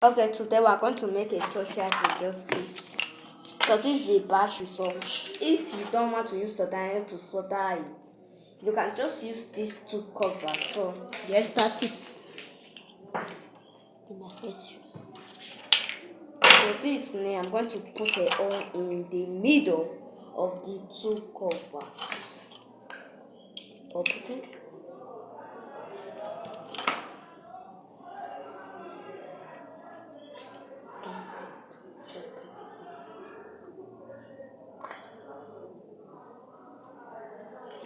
Okay, today we are going to make a tutorial with just this. So this is the battery. So if you don't want to use solder to solder it, you can just use these two covers. So let's start it. In my face. So this now I'm going to put it on in the middle of the two covers. Open it.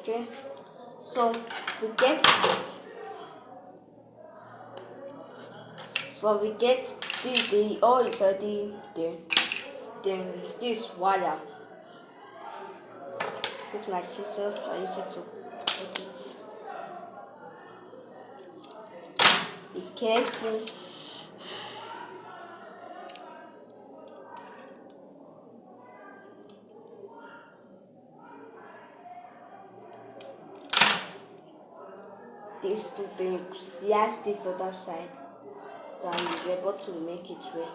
Okay, so we get this. So we get the oil is already there. Then this wire. This is my scissors. I use it to put it. Be careful. These two things. Yes, this other side. So I'm able to make it way.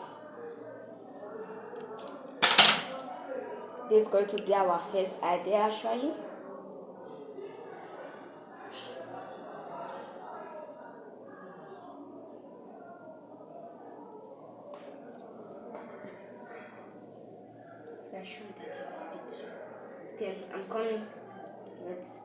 This is going to be our first idea actually. Version that a bit. Okay, I'm coming. Let's